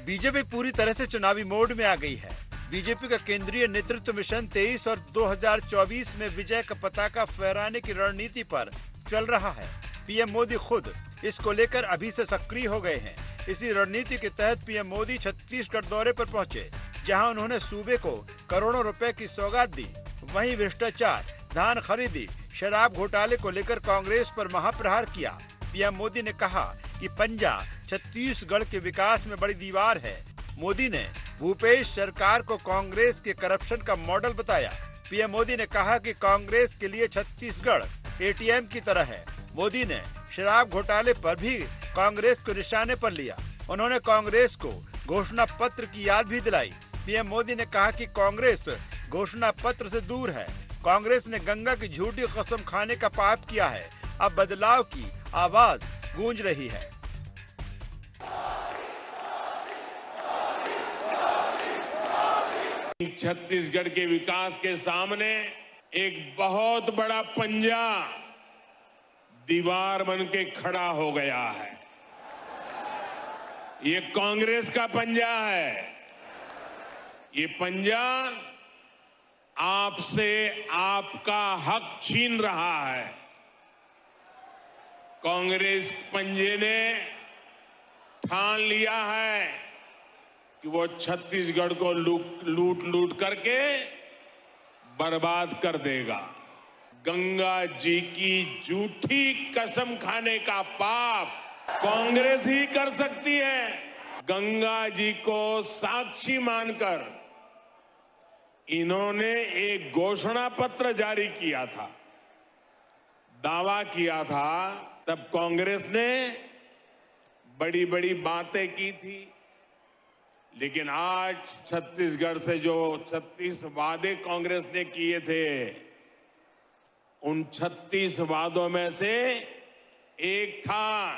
BJP पूरी तरह से चुनावी मोड में आ गई है। बीजेपी का केंद्रीय नेतृत्व मिशन 23 और 2024 में विजय का पताका फहराने की रणनीति पर चल रहा है। पीएम मोदी खुद इसको लेकर अभी से सक्रिय हो गए हैं। इसी रणनीति के तहत पीएम मोदी छत्तीसगढ़ दौरे पर पहुंचे, जहां उन्होंने सूबे को करोड़ों रुपए की सौगात दी। वहीं भ्रष्टाचार, धान खरीदी, शराब घोटाले को लेकर कांग्रेस पर महाप्रहार किया। पीएम मोदी ने कहा कि पंजा छत्तीसगढ़ के विकास में बड़ी दीवार है। मोदी ने भूपेश सरकार को कांग्रेस के करप्शन का मॉडल बताया। पीएम मोदी ने कहा कि कांग्रेस के लिए छत्तीसगढ़ एटीएम की तरह है। मोदी ने शराब घोटाले पर भी कांग्रेस को निशाने पर लिया। उन्होंने कांग्रेस को घोषणा पत्र की याद भी दिलाई। पीएम मोदी ने कहा कि कांग्रेस घोषणा पत्र से दूर है। कांग्रेस ने गंगा की झूठी कसम खाने का पाप किया है। अब बदलाव की आवाज गूंज रही है। छत्तीसगढ़ के विकास के सामने एक बहुत बड़ा पंजा दीवार बन के खड़ा हो गया है। ये कांग्रेस का पंजा है। ये पंजा आपसे आपका हक छीन रहा है। कांग्रेस पंजे ने ठान लिया है कि वो छत्तीसगढ़ को लूट करके बर्बाद कर देगा। गंगा जी की झूठी कसम खाने का पाप कांग्रेस ही कर सकती है। गंगा जी को साक्षी मानकर इन्होंने एक घोषणा पत्र जारी किया था, दावा किया था। तब कांग्रेस ने बड़ी बड़ी बातें की थी, लेकिन आज छत्तीसगढ़ से जो 36 वादे कांग्रेस ने किए थे, उन 36 वादों में से एक था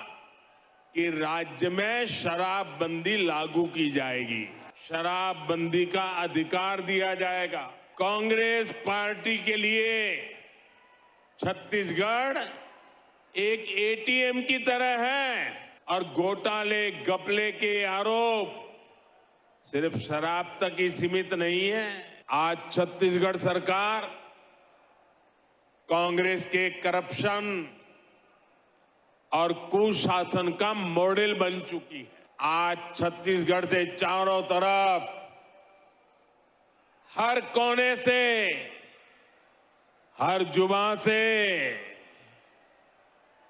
कि राज्य में शराबबंदी लागू की जाएगी, शराबबंदी का अधिकार दिया जाएगा। कांग्रेस पार्टी के लिए छत्तीसगढ़ एक एटीएम की तरह है और घोटाले घपले के आरोप सिर्फ शराब तक ही सीमित नहीं है। आज छत्तीसगढ़ सरकार कांग्रेस के करप्शन और कुशासन का मॉडल बन चुकी है। आज छत्तीसगढ़ से चारों तरफ, हर कोने से, हर जुबान से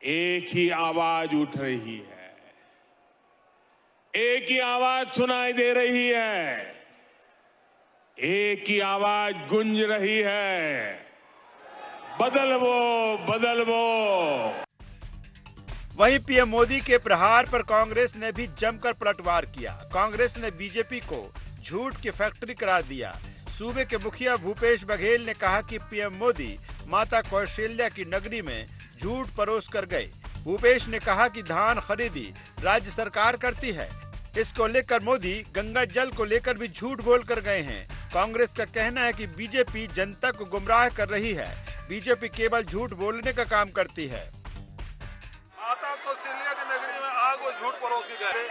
एक ही आवाज उठ रही है, एक ही आवाज सुनाई दे रही है, एक ही आवाज गूंज रही है, बदलवो बदलवो। वहीं पीएम मोदी के प्रहार पर कांग्रेस ने भी जमकर पलटवार किया। कांग्रेस ने बीजेपी को झूठ की फैक्ट्री करार दिया। सूबे के मुखिया भूपेश बघेल ने कहा कि पीएम मोदी माता कौशल्या की नगरी में झूठ परोस कर गए। भूपेश ने कहा कि धान खरीदी राज्य सरकार करती है। इसको लेकर मोदी गंगा जल को लेकर भी झूठ बोल कर गए हैं। कांग्रेस का कहना है कि बीजेपी जनता को गुमराह कर रही है। बीजेपी केवल झूठ बोलने का काम करती है। माता कौशल्या की नगरी में आग और झूठ परोस के गए।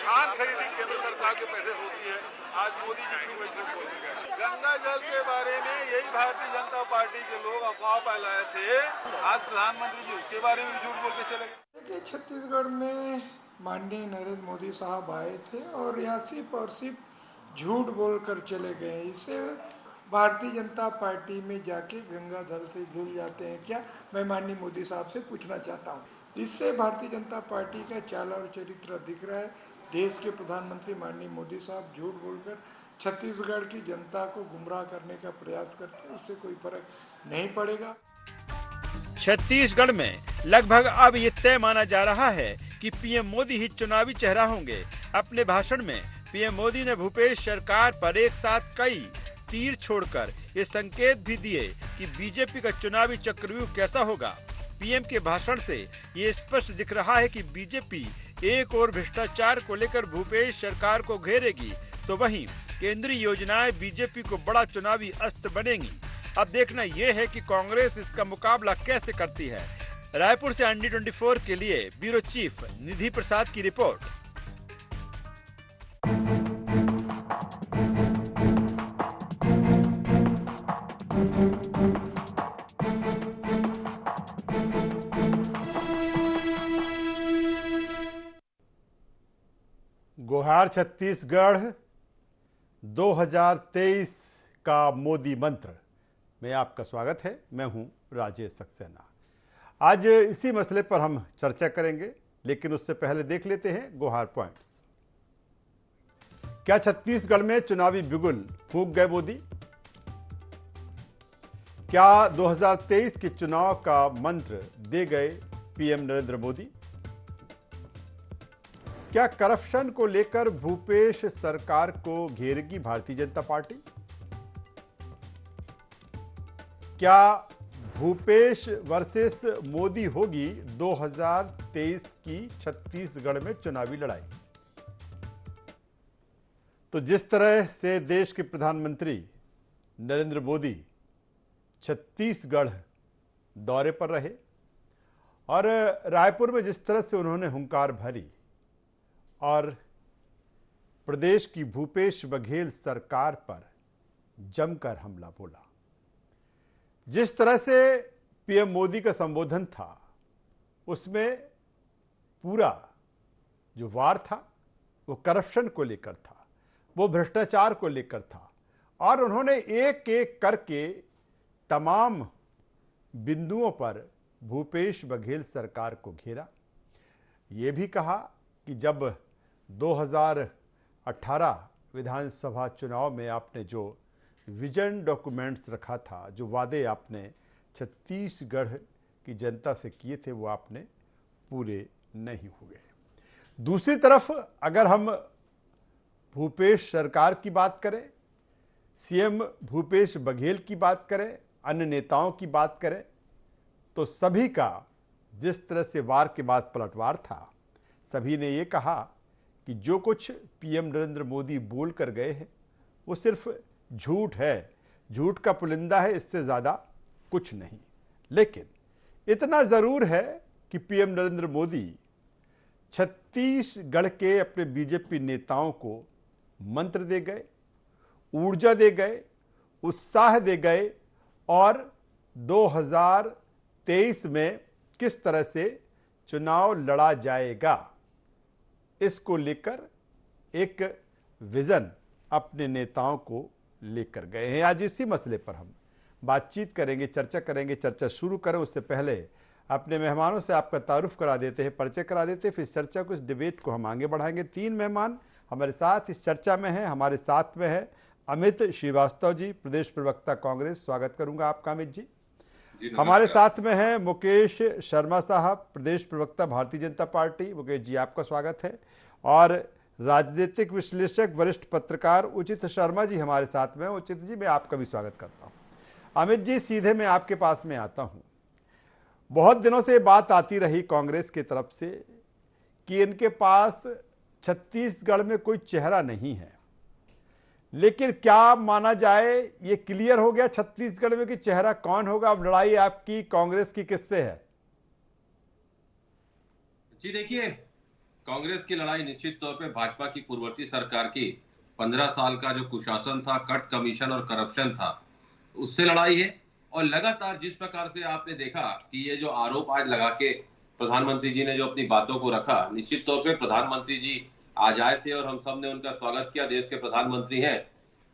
धान खरीदी केंद्र सरकार के पैसे से होती है। आज मोदी जी क्यों झूठ बोल के गए? गंगा जल के बारे में यही भारतीय जनता पार्टी के लोग अफवाह फैलाए थे। आज प्रधानमंत्री जी उसके बारे में झूठ बोल के चले गए। देखिए, छत्तीसगढ़ में माननीय नरेंद्र मोदी साहब आए थे और यहाँ सिर्फ और सिर्फ झूठ बोलकर चले गए। इससे भारतीय जनता पार्टी में जाके गंगा जल से धुल जाते हैं क्या? मैं माननीय मोदी साहब से पूछना चाहता हूँ। इससे भारतीय जनता पार्टी का चाल और चरित्र दिख रहा है। देश के प्रधानमंत्री माननीय मोदी साहब झूठ बोलकर छत्तीसगढ़ की जनता को गुमराह करने का प्रयास करते हैं। उससे कोई फर्क नहीं पड़ेगा। छत्तीसगढ़ में लगभग अब ये तय माना जा रहा है कि पीएम मोदी ही चुनावी चेहरा होंगे। अपने भाषण में पीएम मोदी ने भूपेश सरकार पर एक साथ कई तीर छोड़कर ये संकेत भी दिए कि बीजेपी का चुनावी चक्रव्यूह कैसा होगा। पीएम के भाषण से ये स्पष्ट दिख रहा है कि बीजेपी एक और भ्रष्टाचार को लेकर भूपेश सरकार को घेरेगी, तो वहीं केंद्रीय योजनाएं बीजेपी को बड़ा चुनावी अस्त्र बनेंगी। अब देखना यह है कि कांग्रेस इसका मुकाबला कैसे करती है। रायपुर से अंडी 24 के लिए ब्यूरो चीफ निधि प्रसाद की रिपोर्ट। गुहार छत्तीसगढ़ 2023 का मोदी मंत्र में आपका स्वागत है। मैं हूं राजेश सक्सेना। आज इसी मसले पर हम चर्चा करेंगे, लेकिन उससे पहले देख लेते हैं गुहार पॉइंट्स। क्या छत्तीसगढ़ में चुनावी बिगुल फूंक गए मोदी? क्या 2023 के चुनाव का मंत्र दे गए पीएम नरेंद्र मोदी? क्या करप्शन को लेकर भूपेश सरकार को घेरेगी भारतीय जनता पार्टी? क्या भूपेश वर्सेस मोदी होगी 2023 की छत्तीसगढ़ में चुनावी लड़ाई? तो जिस तरह से देश के प्रधानमंत्री नरेंद्र मोदी छत्तीसगढ़ दौरे पर रहे और रायपुर में जिस तरह से उन्होंने हुंकार भरी और प्रदेश की भूपेश बघेल सरकार पर जमकर हमला बोला, जिस तरह से पीएम मोदी का संबोधन था उसमें पूरा जो वार था वो करप्शन को लेकर था, वो भ्रष्टाचार को लेकर था और उन्होंने एक एक करके तमाम बिंदुओं पर भूपेश बघेल सरकार को घेरा। ये भी कहा कि जब 2018 विधानसभा चुनाव में आपने जो विजन डॉक्यूमेंट्स रखा था, जो वादे आपने छत्तीसगढ़ की जनता से किए थे, वो आपने पूरे नहीं हुए। दूसरी तरफ अगर हम भूपेश सरकार की बात करें, सीएम भूपेश बघेल की बात करें, अन्य नेताओं की बात करें, तो सभी का जिस तरह से वार के बाद पलटवार था, सभी ने ये कहा कि जो कुछ पीएम नरेंद्र मोदी बोल कर गए हैं वो सिर्फ झूठ है, झूठ का पुलिंदा है, इससे ज़्यादा कुछ नहीं। लेकिन इतना ज़रूर है कि पीएम नरेंद्र मोदी छत्तीसगढ़ के अपने बीजेपी नेताओं को मंत्र दे गए, ऊर्जा दे गए, उत्साह दे गए और 2023 में किस तरह से चुनाव लड़ा जाएगा इसको लेकर एक विजन अपने नेताओं को लेकर गए हैं। आज इसी मसले पर हम बातचीत करेंगे, चर्चा करेंगे। चर्चा शुरू करें उससे पहले अपने मेहमानों से आपका तारुफ करा देते हैं, परिचय करा देते हैं, फिर इस चर्चा को, इस डिबेट को हम आगे बढ़ाएंगे। 3 मेहमान हमारे साथ इस चर्चा में हैं। हमारे साथ में है अमित श्रीवास्तव जी, प्रदेश प्रवक्ता कांग्रेस। स्वागत करूंगा आपका अमित जी। हमारे साथ में है मुकेश शर्मा साहब, प्रदेश प्रवक्ता भारतीय जनता पार्टी। मुकेश जी आपका स्वागत है। और राजनीतिक विश्लेषक वरिष्ठ पत्रकार उचित शर्मा जी हमारे साथ में। उचित जी मैं आपका भी स्वागत करता हूं। अमित जी सीधे मैं आपके पास में आता हूं। बहुत दिनों से बात आती रही कांग्रेस की तरफ से कि इनके पास छत्तीसगढ़ में कोई चेहरा नहीं है, लेकिन क्या माना जाए ये क्लियर हो गया छत्तीसगढ़ में कि चेहरा कौन होगा? अब लड़ाई आपकी कांग्रेस की किससे है? जी देखिए, कांग्रेस की लड़ाई निश्चित तौर पे भाजपा की पूर्ववर्ती सरकार की 15 साल का जो कुशासन था, कट कमीशन और करप्शन था, उससे लड़ाई है। और लगातार जिस प्रकार से आपने देखा कि ये जो आरोप आज लगा के प्रधानमंत्री जी ने जो अपनी बातों को रखा, निश्चित तौर पे प्रधानमंत्री जी आज आए थे और हम सब ने उनका स्वागत किया। देश के प्रधानमंत्री हैं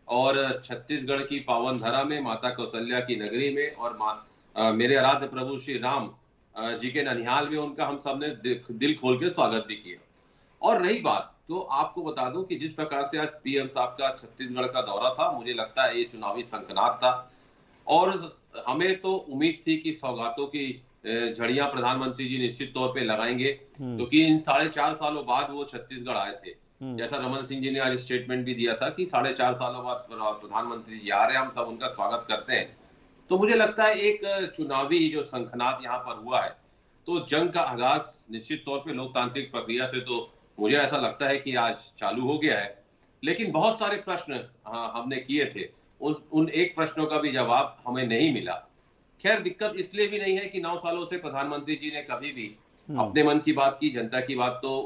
और छत्तीसगढ़ की पावन धरा में, माता कौशल्या की नगरी में और मेरे आराध्य प्रभु श्री राम जी के ननिहाल में उनका हम सब ने दिल खोल के स्वागत भी किया। और रही बात, तो आपको बता दूं कि जिस प्रकार से आज पीएम साहब का छत्तीसगढ़ का दौरा था, मुझे लगता है ये चुनावी संकनात था और हमें तो उम्मीद थी कि सौगातों की झड़ियां प्रधानमंत्री जी निश्चित तौर पे लगाएंगे, क्योंकि इन 4.5 सालों बाद वो छत्तीसगढ़ आए थे। जैसा रमन सिंह जी ने आज स्टेटमेंट भी दिया था कि 4.5 सालों बाद प्रधानमंत्री जी आ रहे हैं, हम सब उनका स्वागत करते हैं। तो मुझे लगता है एक चुनावी जो संकनात यहाँ पर हुआ है, तो जंग का आगाज निश्चित तौर पे लोकतांत्रिक प्रक्रिया से तो मुझे ऐसा लगता है कि आज चालू हो गया है। लेकिन बहुत सारे प्रश्न हमने किए थे उन एक प्रश्नों का भी जवाब हमें नहीं मिला। खैर, दिक्कत इसलिए भी नहीं है कि 9 सालों से प्रधानमंत्री जी ने कभी भी अपने मन की बात की, जनता की बात तो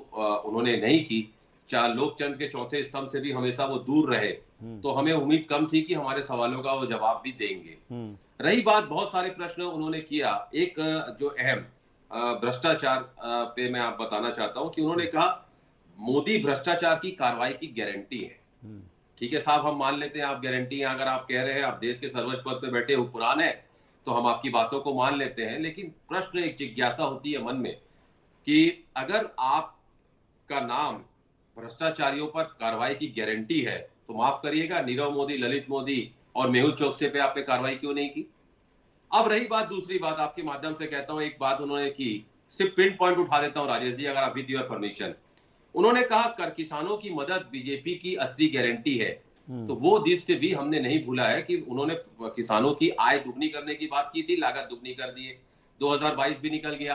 उन्होंने नहीं की। लोकतंत्र के चौथे स्तंभ से भी हमेशा वो दूर रहे, तो हमें उम्मीद कम थी कि हमारे सवालों का वो जवाब भी देंगे। रही बात, बहुत सारे प्रश्न उन्होंने किया। एक जो अहम भ्रष्टाचार पे मैं आप बताना चाहता हूं कि उन्होंने कहा मोदी भ्रष्टाचार की कार्रवाई की गारंटी है। ठीक है साहब, हम मान लेते हैं आप गारंटी हैं, अगर आप कह रहे हैं आप देश के सर्वोच्च पद पे बैठे हुक्मरान है तो हम आपकी बातों को मान लेते हैं। लेकिन प्रश्न, एक जिज्ञासा होती है मन में कि अगर आपका नाम भ्रष्टाचारियों पर कार्रवाई की गारंटी है तो माफ करिएगा, नीरव मोदी, ललित मोदी और मेहुल चोकसी पे आप पे कार्रवाई क्यों नहीं की? अब रही बात, दूसरी बात आपके माध्यम से कहता हूं, एक बात उन्होंने की, सिर्फ पिन पॉइंट उठा देता हूं राजेश जी, अगर आप विद योर परमिशन। उन्होंने कहा कर किसानों की मदद बीजेपी की असली गारंटी है। तो वो दृश्य भी हमने नहीं भूला है कि उन्होंने किसानों की आय दुगनी करने की बात की थी, लागत दुगनी कर दिए, 2022 भी निकल गया।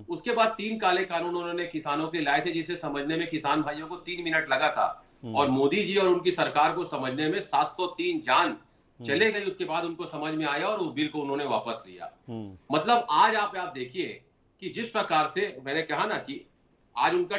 उसके बाद 3 काले कानून उन्होंने किसानों के लाए थे, जिसे समझने में किसान भाइयों को 3 मिनट लगा था, और मोदी जी और उनकी सरकार को समझने में 703 जान चले गई। उसके बाद उनको समझ में आया और उस बिल को उन्होंने वापस लिया। मतलब आज आप देखिए कि जिस प्रकार से मैंने कहा ना कि आज उनका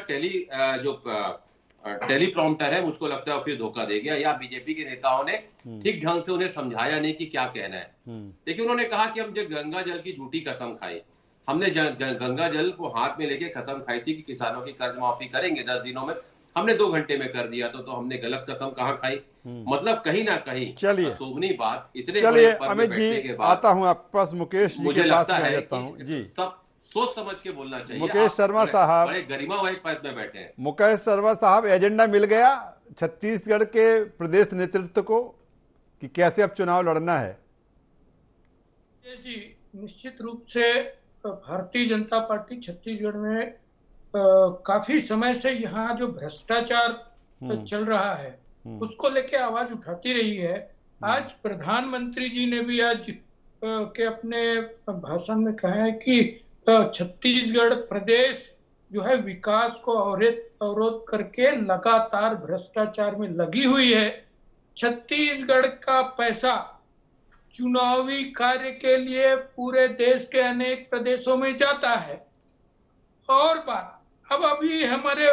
टेलीप्रॉम्प्टर है, मुझको लगता है फिर धोखा दे गया, या बीजेपी के नेताओं ने ठीक ढंग से उन्हें समझाया नहीं कि क्या कहना है। देखिए, उन्होंने कहा कि हम जो गंगा जल की झूठी कसम खाई, हमने गंगा जल को हाथ में लेके कसम खाई थी कि किसानों की कर्ज माफी करेंगे 10 दिनों में, हमने 2 घंटे में कर दिया। तो हमने गलत कसम कहाँ खाई? मतलब कहीं ना कहीं शोभनी बात। इतने चलिए अमित जी, आता हूं आपके पास, मुकेश जी के पास में आ जाता हूं जी। सब सोच समझ के बोलना चाहिए। मुकेश शर्मा साहब बड़े गरिमामय पद में बैठे हैं। मुकेश शर्मा साहब, एजेंडा मिल गया छत्तीसगढ़ के प्रदेश नेतृत्व को कि कैसे अब चुनाव लड़ना है? जी, निश्चित रूप से भारतीय जनता पार्टी छत्तीसगढ़ में काफी समय से यहाँ जो भ्रष्टाचार चल रहा है उसको लेके आवाज उठाती रही है। आज प्रधानमंत्री जी ने भी आज के अपने भाषण में कहा है कि छत्तीसगढ़ प्रदेश जो है विकास को अवरोध करके लगातार भ्रष्टाचार में लगी हुई है। छत्तीसगढ़ का पैसा चुनावी कार्य के लिए पूरे देश के अनेक प्रदेशों में जाता है। और बात, अब अभी हमारे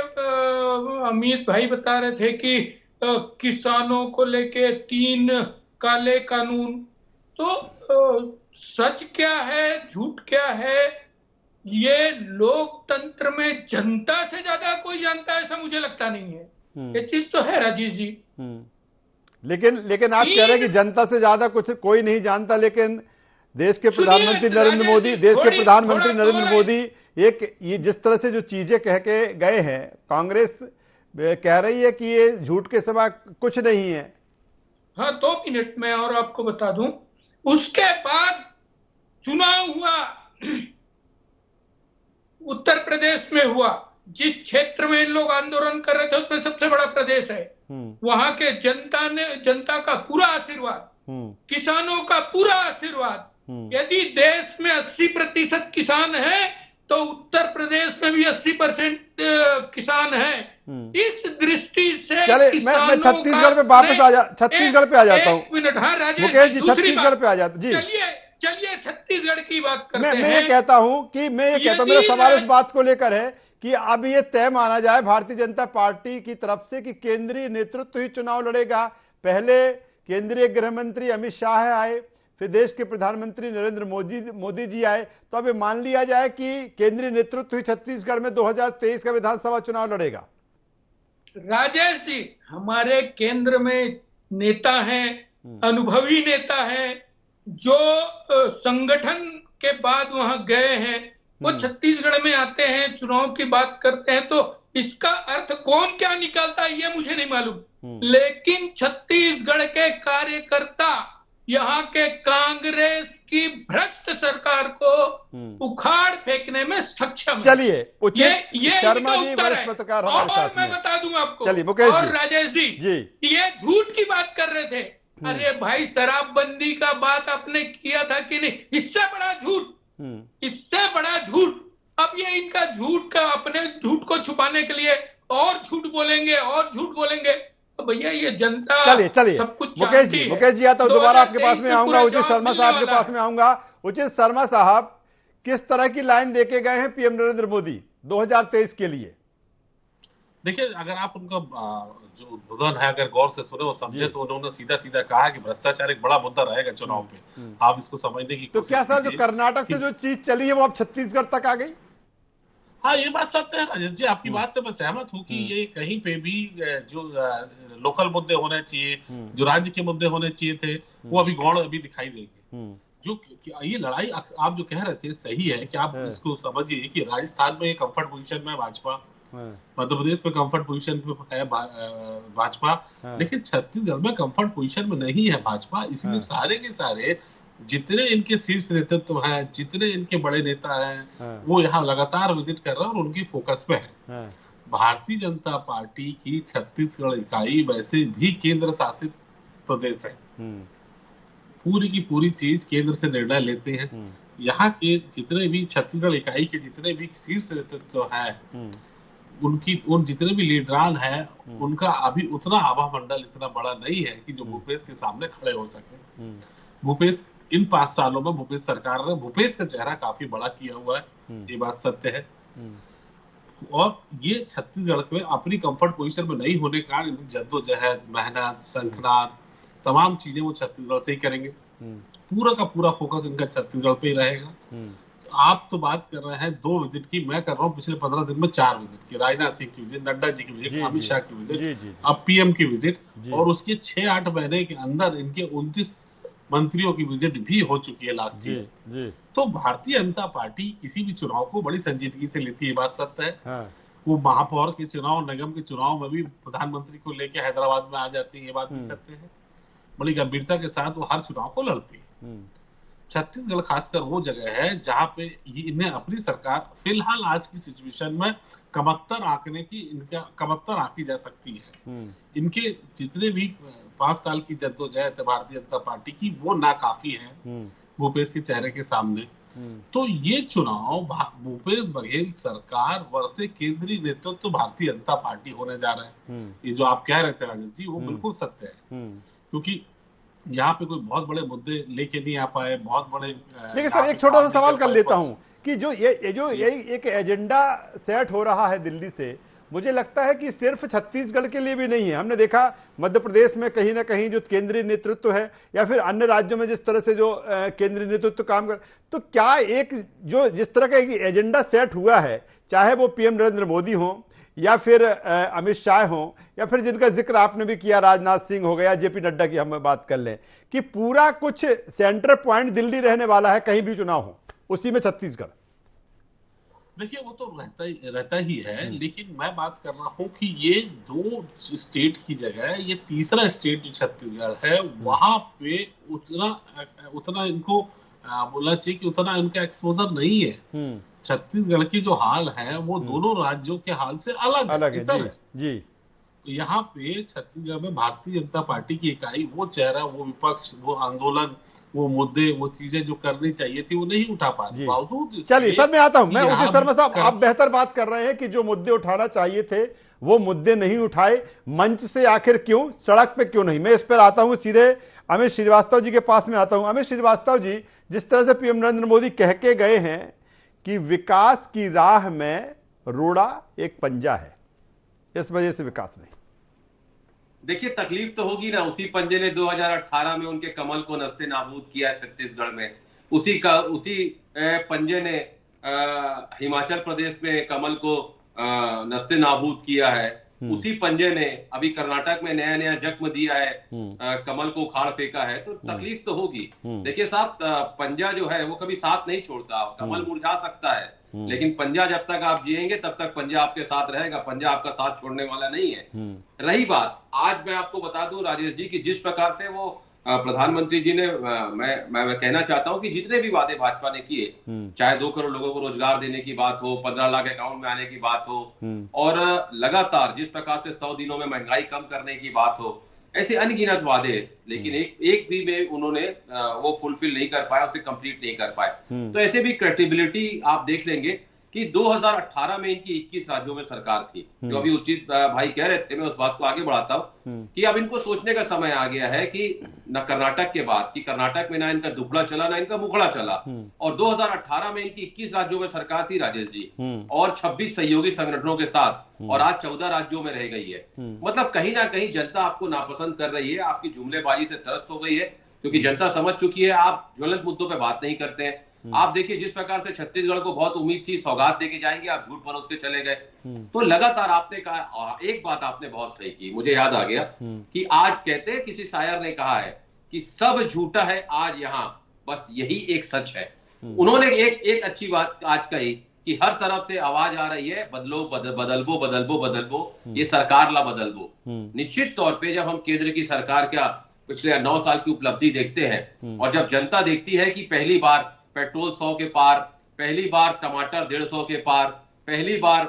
अमित भाई बता रहे थे कि किसानों को लेके 3 काले कानून, तो सच क्या है, झूठ क्या है, ये लोकतंत्र में जनता से ज्यादा कोई जानता है ऐसा मुझे लगता नहीं है। ये चीज तो है राजेश जी। लेकिन आप कह रहे हैं कि जनता से ज्यादा कुछ कोई नहीं जानता, लेकिन देश के प्रधानमंत्री नरेंद्र मोदी ये जिस तरह से जो चीजें कह के गए हैं, कांग्रेस कह रही है कि ये झूठ के सिवा कुछ नहीं है। हाँ, 2 मिनट में और आपको बता दूं, उसके बाद चुनाव हुआ, उत्तर प्रदेश में हुआ, जिस क्षेत्र में इन लोग आंदोलन कर रहे थे उसमें सबसे बड़ा प्रदेश है। वहां के जनता का पूरा आशीर्वाद, किसानों का पूरा आशीर्वाद। यदि देश में 80% किसान है तो उत्तर प्रदेश में भी 80% किसान है। इस दृष्टि से मैं छत्तीसगढ़ पे वापस छत्तीसगढ़ पे आ जाता हूँ। 1 मिनट, हाँ राजेश मुकेश जी, छत्तीसगढ़ पे आ जाता जी। चलिए छत्तीसगढ़ की बात करते हैं। मैं ये कहता हूँ मेरा सवाल इस बात को लेकर है कि अब ये तय माना जाए भारतीय जनता पार्टी की तरफ से कि केंद्रीय नेतृत्व ही चुनाव लड़ेगा। पहले केंद्रीय गृह मंत्री अमित शाह आए, फिर देश के प्रधानमंत्री नरेंद्र मोदी जी आए, तो अब मान लिया जाए कि केंद्रीय नेतृत्व ही छत्तीसगढ़ में 2023 का विधानसभा चुनाव लड़ेगा। राजेश जी, हमारे केंद्र में नेता हैं, अनुभवी नेता हैं, जो संगठन के बाद वहां गए हैं, वो छत्तीसगढ़ में आते हैं, चुनाव की बात करते हैं। तो इसका अर्थ कौन क्या निकालता है ये मुझे नहीं मालूम, लेकिन छत्तीसगढ़ के कार्यकर्ता यहाँ के कांग्रेस की भ्रष्ट सरकार को उखाड़ फेंकने में सक्षम। चलिए, ये शर्मा जी उत्तर है। और मैं बता दूं आपको, चलिए मुकेश और राजेश जी, ये झूठ की बात कर रहे थे। अरे भाई, शराबबंदी का बात आपने किया था कि नहीं? इससे बड़ा झूठ, इससे बड़ा झूठ। अब ये इनका झूठ का, अपने झूठ को छुपाने के लिए और झूठ बोलेंगे और झूठ बोलेंगे। तो भैया ये जनता चलिए सब कुछ मुकेश जी आता हूं, दोबारा आपके पास में आऊंगा, उचित शर्मा साहब के पास में आऊंगा। उचित शर्मा साहब, किस तरह की लाइन देके गए हैं पीएम नरेंद्र मोदी 2023 के लिए? देखिए, अगर आप उनका जो उद्बोधन है अगर गौर से सुने और समझे तो उन्होंने सीधा सीधा कहा कि भ्रष्टाचार एक बड़ा मुद्दा रहेगा चुनाव पे। आप इसको समझने की तो क्या सर, जो कर्नाटक से जो चीज चली है वो अब छत्तीसगढ़ तक आ गई? हाँ, ये बात सत्य है राजेश जी, आपकी बात से मैं सहमत हूँ कि ये कहीं पे भी जो लोकल मुद्दे होने चाहिए, जो राज्य के मुद्दे होने चाहिए थे, वो अभी गौण अभी दिखाई देंगे। जो ये लड़ाई आप जो कह रहे थे सही है कि आप इसको समझिए कि राजस्थान में कंफर्ट पोजीशन में भाजपा, मध्य प्रदेश में कंफर्ट पोजीशन पे है भाजपा, लेकिन छत्तीसगढ़ में कंफर्ट पोजीशन में नहीं है भाजपा। इसलिए सारे के सारे जितने इनके शीर्ष नेतृत्व हैं, जितने इनके बड़े नेता हैं, वो यहाँ लगातार विजिट कर रहे हैं और उनकी फोकस पे है। भारतीय जनता पार्टी की छत्तीसगढ़ इकाई वैसे भी केंद्र शासित प्रदेश है, पूरी की पूरी चीज केंद्र से निर्णय लेते हैं। यहाँ के जितने भी छत्तीसगढ़ इकाई के जितने भी शीर्ष नेतृत्व है, उन जितने भी लीडरान है, उनका अभी उतना आभा मंडल इतना बड़ा नहीं है कि जो भूपेश के सामने खड़े हो सके। भूपेश इन 5 सालों में भूपेश सरकार ने भूपेश का चेहरा काफी बड़ा किया हुआ है, ये बात सत्य है। और ये छत्तीसगढ़ में अपनी कंफर्ट पोजीशन में नहीं होने के कारण जद्दोजहद, मेहनत, शंखनाद, तमाम चीजें वो छत्तीसगढ़ से ही करेंगे। पूरा का पूरा फोकस इनका छत्तीसगढ़ पे ही रहेगा। आप तो बात कर रहे हैं 2 विजिट की, मैं कर रहा हूँ पिछले 15 दिन में 4 विजिट की। राजनाथ सिंह की विजिट, नड्डा जी की विजिट, अमित शाह की विजिट, अब पीएम की विजिट, और उसके 6-8 महीने के अंदर इनके 29 मंत्रियों की विजिट भी हो चुकी है लास्ट ईयर। तो भारतीय जनता पार्टी किसी भी चुनाव को बड़ी संजीदगी से लेती है, बात सत्य है। वो महापौर के चुनाव, निगम के चुनाव में भी प्रधानमंत्री को लेकर हैदराबाद में आ जाती है, ये बात भी सत्य है। बड़ी गंभीरता के साथ वो हर चुनाव को लड़ती है। छत्तीसगढ़ खासकर वो जगह है जहां पे इन्हें अपनी सरकार फिलहाल आज की सिचुएशन में कमत्तर आंकी जा सकती है। इनके जितने भी 5 साल की जद्दोजहद है भारतीय जनता पार्टी की, वो नाकाफी है भूपेश के चेहरे के सामने। तो ये चुनाव भूपेश बघेल सरकार वर्सेस केंद्रीय नेतृत्व भारतीय जनता पार्टी होने जा रहा है। ये जो आप कह रहे थे राजेश जी, वो बिल्कुल सत्य है, क्योंकि यहाँ पे कोई बहुत बड़े मुद्दे लेके नहीं आ पाए, बहुत बड़े। लेकिन सर, एक छोटा सा सवाल कर लेता हूँ कि जो ये एक एजेंडा सेट हो रहा है दिल्ली से, मुझे लगता है कि सिर्फ छत्तीसगढ़ के लिए भी नहीं है। हमने देखा मध्य प्रदेश में कहीं ना कहीं जो केंद्रीय नेतृत्व है, या फिर अन्य राज्यों में जिस तरह से जो केंद्रीय नेतृत्व काम कर, तो क्या एक जो जिस तरह का एक एजेंडा सेट हुआ है, चाहे वो पीएम नरेंद्र मोदी हो या फिर अमित शाह हो, या फिर जिनका जिक्र आपने भी किया राजनाथ सिंह हो गया, जेपी नड्डा की हम बात कर लें, कि पूरा कुछ सेंटर पॉइंट दिल्ली रहने वाला है, कहीं भी चुनाव हो, उसी में छत्तीसगढ़। देखिए, वो तो रहता ही है, लेकिन मैं बात कर रहा हूँ कि ये 2 स्टेट की जगह ये तीसरा स्टेट जो छत्तीसगढ़ है, वहां पे उतना इनको बोलना चाहिए कि उतना इनका एक्सपोजर नहीं है। छत्तीसगढ़ की जो हाल है वो दोनों राज्यों के हाल से अलग है जी। यहाँ पे छत्तीसगढ़ में भारतीय जनता पार्टी की इकाई, वो चेहरा, वो विपक्ष, वो आंदोलन, वो मुद्दे, वो चीजें जो करनी चाहिए थी वो नहीं उठा पा रही। बावजूद चलिए सर, मैं आता हूं। मैं उचित शर्मा साहब, आप बेहतर बात कर रहे हैं कि जो मुद्दे उठाना चाहिए थे वो मुद्दे नहीं उठाए, मंच से आखिर क्यों, सड़क पे क्यों नहीं। मैं इस पर आता हूं, सीधे अमित श्रीवास्तव जी के पास में आता हूं। अमित श्रीवास्तव जी, जिस तरह से पीएम नरेंद्र मोदी कह के गए हैं कि विकास की राह में रोड़ा एक पंजा है, इस वजह से विकास नहीं। देखिए, तकलीफ तो होगी ना। उसी पंजे ने 2018 में उनके कमल को नस्ते नाबूद किया छत्तीसगढ़ में। उसी पंजे ने हिमाचल प्रदेश में कमल को नस्ते नाबूद किया है। उसी पंजे ने अभी कर्नाटक में नया नया जख्म दिया है, कमल को उखाड़ फेंका है। तो तकलीफ तो होगी। देखिए साहब, पंजा जो है वो कभी साथ नहीं छोड़ता। कमल मुरझा सकता है, लेकिन पंजा जब तक आप जिएंगे तब तक पंजा आपके साथ रहेगा। पंजा आपका साथ छोड़ने वाला नहीं है। रही बात, आज मैं आपको बता दूं राजेश जी की जिस प्रकार से वो प्रधानमंत्री जी ने, मैं कहना चाहता हूं कि जितने भी वादे भाजपा ने किए, चाहे 2 करोड़ लोगों को रोजगार देने की बात हो, 15 लाख अकाउंट में आने की बात हो, और लगातार जिस प्रकार से 100 दिनों में महंगाई कम करने की बात हो, ऐसे अनगिनत वादे, लेकिन एक भी में उन्होंने वो फुलफिल नहीं कर पाया, उसे कंप्लीट नहीं कर पाए। तो ऐसे भी क्रेडिबिलिटी आप देख लेंगे कि 2018 में इनकी 21 राज्यों में सरकार थी, जो अभी उचित भाई कह रहे थे, मैं उस बात को आगे बढ़ाता हूं कि अब इनको सोचने का समय आ गया है कि न कर्नाटक के बाद, कि कर्नाटक में ना इनका दुबला चला ना इनका मुखड़ा चला, और 2018 में इनकी 21 राज्यों में सरकार थी राजेश जी, और 26 सहयोगी संगठनों के साथ, और आज 14 राज्यों में रह गई है। मतलब कहीं ना कहीं जनता आपको नापसंद कर रही है, आपकी जुमलेबाजी से त्रस्त हो गई है, क्योंकि जनता समझ चुकी है आप ज्वलंत मुद्दों पर बात नहीं करते हैं। आप देखिए जिस प्रकार से छत्तीसगढ़ को बहुत उम्मीद थी, सौगात देके जाएंगे, आप झूठ परोस के चले गए। तो लगातार आपने कहा, एक बात आपने बहुत सही की, मुझे याद आ गया कि आज कहते हैं, किसी शायर ने कहा है कि सब झूठा है आज यहाँ, बस यही एक सच है। उन्होंने एक अच्छी बात आज कही कि हर तरफ से आवाज आ रही है, बदलो बदलबो बदलबो बदलबो, ये सरकार ला बदलबो। निश्चित तौर पे जब हम केंद्र की सरकार का पिछले 9 साल की उपलब्धि देखते हैं, और जब जनता देखती है कि पहली बार पेट्रोल 100 के पार, पहली बार टमाटर 150 के पार, पहली बार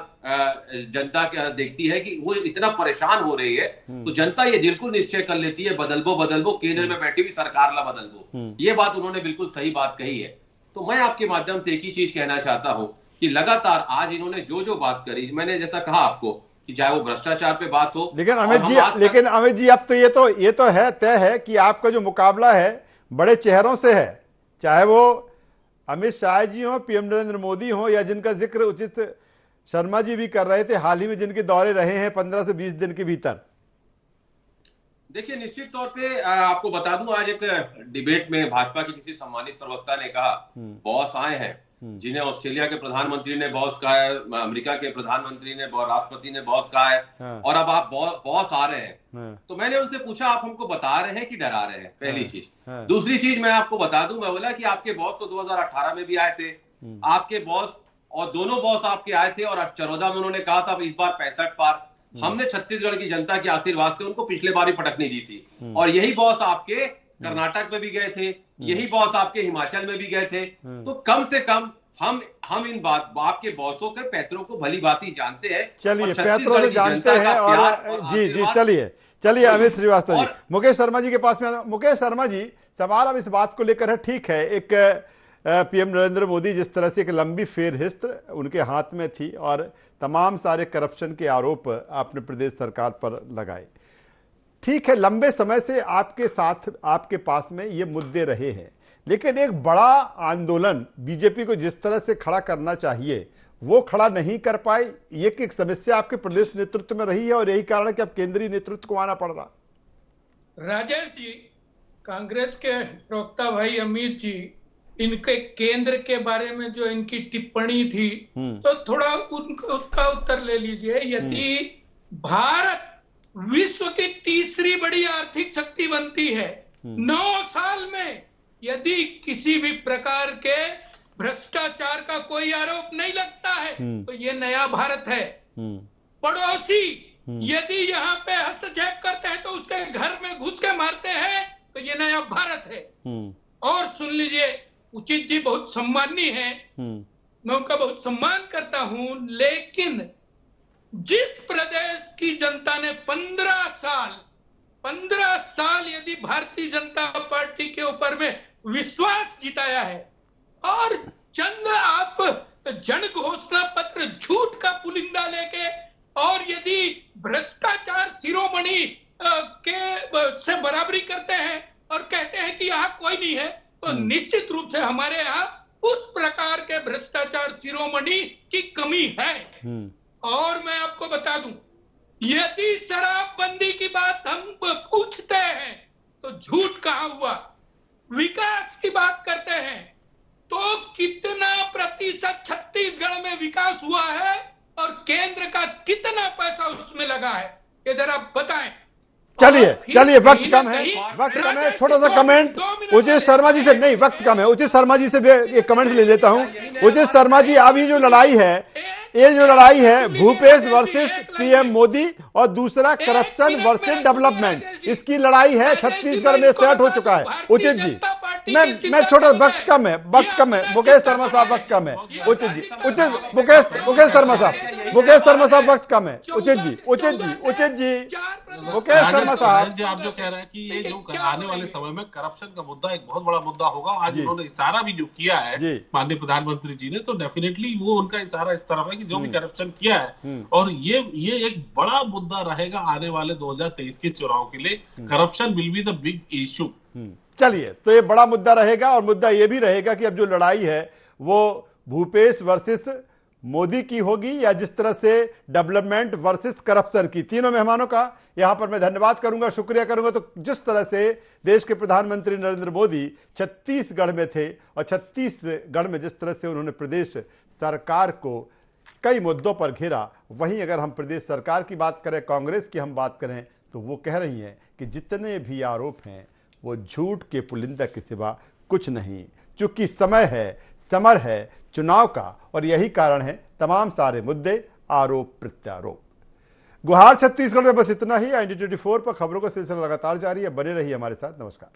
जनता क्या देखती है कि वो इतना परेशान हो रही है, तो जनता ये बिल्कुल निश्चय कर लेती है, बदलबो बदलबो, केंद्र में बैठी हुई सरकार ला बदलबो। ये बात उन्होंने बिल्कुल सही बात कही है। तो मैं आपके माध्यम से एक ही चीज कहना चाहता हूं कि लगातार आज इन्होंने जो बात करी, मैंने जैसा कहा आपको कि चाहे वो भ्रष्टाचार पे बात हो, लेकिन अमित जी अब तो ये तो है तय है कि आपका जो मुकाबला है बड़े चेहरों से है, चाहे वो अमित शाह जी हो, पीएम नरेंद्र मोदी हो, या जिनका जिक्र उचित शर्मा जी भी कर रहे थे, हाल ही में जिनके दौरे रहे हैं 15 से 20 दिन के भीतर। देखिए निश्चित तौर पे आपको बता दूं, आज एक डिबेट में भाजपा के किसी सम्मानित प्रवक्ता ने कहा, बॉस आए हैं, जिन्हें ऑस्ट्रेलिया के प्रधानमंत्री ने बॉस कहा है, अमेरिका के प्रधानमंत्री ने, राष्ट्रपति ने बॉस कहा है, और अब आप बॉस आ रहे हैं। तो मैंने उनसे पूछा, आप हमको बता रहे हैं कि डरा रहे हैं? पहली चीज। दूसरी चीज मैं आपको बता दूं, मैं बोला कि आपके बॉस तो 2018 में भी आए थे, आपके बॉस और दोनों बॉस आपके आए थे, और 14 में उन्होंने कहा था इस बार 65 पार। हमने छत्तीसगढ़ की जनता के आशीर्वाद से उनको पिछले बार ही पटकनी दी थी, और यही बॉस आपके कर्नाटक में भी गए थे, यही बॉस आपके हिमाचल में भी गए थे। तो कम से कम हम इन आपके बॉसों के पैतरों को भली भांति जानते हैं। चलिए पैतरों से जानते हैं, और जी चलिए अमित श्रीवास्तव जी, मुकेश शर्मा जी के पास में। मुकेश शर्मा जी, सवाल अब इस बात को लेकर है, ठीक है, एक पीएम नरेंद्र मोदी जिस तरह से एक लंबी फेरहिस्त उनके हाथ में थी, और तमाम सारे करप्शन के आरोप आपने प्रदेश सरकार पर लगाए, ठीक है, लंबे समय से आपके साथ आपके पास में ये मुद्दे रहे हैं, लेकिन एक बड़ा आंदोलन बीजेपी को जिस तरह से खड़ा करना चाहिए वो खड़ा नहीं कर पाए, ये एक समस्या आपके प्रदेश नेतृत्व में रही है, और यही कारण है कि अब केंद्रीय नेतृत्व को आना पड़ रहा। राजेश जी, कांग्रेस के प्रवक्ता भाई अमित जी, इनके केंद्र के बारे में जो इनकी टिप्पणी थी, तो थोड़ा उसका उत्तर ले लीजिए। यदि भारत विश्व की तीसरी बड़ी आर्थिक शक्ति बनती है 9 साल में, यदि किसी भी प्रकार के भ्रष्टाचार का कोई आरोप नहीं लगता है, तो ये नया भारत है। पड़ोसी यदि यहाँ पे हस्तक्षेप करते हैं तो उसके घर में घुस के मारते हैं, तो ये नया भारत है। और सुन लीजिए, उचित जी बहुत सम्माननीय है, मैं उनका बहुत सम्मान करता हूं, लेकिन जिस प्रदेश की जनता ने 15 साल यदि भारतीय जनता पार्टी के ऊपर में विश्वास जिताया है, और चंद आप जन घोषणा पत्र झूठ का पुलिंदा लेके, और यदि भ्रष्टाचार शिरोमणि के से बराबरी करते हैं और कहते हैं कि यहाँ कोई नहीं है, तो निश्चित रूप से हमारे यहाँ उस प्रकार के भ्रष्टाचार शिरोमणि की कमी है। और मैं आपको बता दूं, यदि शराबबंदी की बात हम पूछते हैं तो झूठ कहाँ हुआ, विकास की बात करते हैं तो कितना प्रतिशत छत्तीसगढ़ में विकास हुआ है और केंद्र का कितना पैसा उसमें लगा है, ये जरा बताएं। चलिए वक्त कम है, छोटा सा कमेंट उचित शर्मा जी से, नहीं वक्त कम है, उचित शर्मा जी से भी एक कमेंट ले लेता हूं। उचित शर्मा जी, अब ये जो लड़ाई है भूपेश वर्सेस पीएम मोदी, और दूसरा करप्शन वर्सेस डेवलपमेंट, इसकी लड़ाई है, छत्तीसगढ़ में सेट हो चुका है। उचित जी, पार्टी मैं छोटा, वक्त कम है, वक्त कम है मुकेश शर्मा साहब, वक्त कम है। उचित जी, उचित मुकेश शर्मा साहब वक्त कम है। उचित जी मुकेश शर्मा साहब जी, आप जो कह रहे हैं कि ये जो आने वाले समय में करप्शन का मुद्दा एक बहुत बड़ा मुद्दा होगा, आज उन्होंने इशारा भी जो किया है माननीय प्रधानमंत्री जी ने, तो डेफिनेटली वो उनका इशारा इस तरफ है कि जो भी करप्शन किया है, और ये एक बड़ा मुद्दा रहेगा आने वाले 2023 के चुनाव के लिए। Corruption will be the big issue. चलिए, तो ये बड़ा मुद्दा रहेगा, और मुद्दा ये भी रहेगा कि अब जो लड़ाई है वो भूपेश वर्सेस मोदी की होगी या जिस तरह से डेवलपमेंट वर्सेस करप्शन की। तीनों मेहमानों का यहां पर मैं धन्यवाद करूंगा, शुक्रिया करूंगा। तो जिस तरह से देश के प्रधानमंत्री नरेंद्र मोदी छत्तीसगढ़ में थे, और छत्तीसगढ़ में जिस तरह से उन्होंने प्रदेश सरकार को कई मुद्दों पर घेरा, वहीं अगर हम प्रदेश सरकार की बात करें, कांग्रेस की हम बात करें, तो वो कह रही हैं कि जितने भी आरोप हैं वो झूठ के पुलिंदा के सिवा कुछ नहीं, चूंकि समय है, समर है चुनाव का, और यही कारण है तमाम सारे मुद्दे, आरोप प्रत्यारोप। गुहार छत्तीसगढ़ में बस इतना ही। ND24 पर खबरों का सिलसिला लगातार जारी है, बने रहिए हमारे साथ। नमस्कार।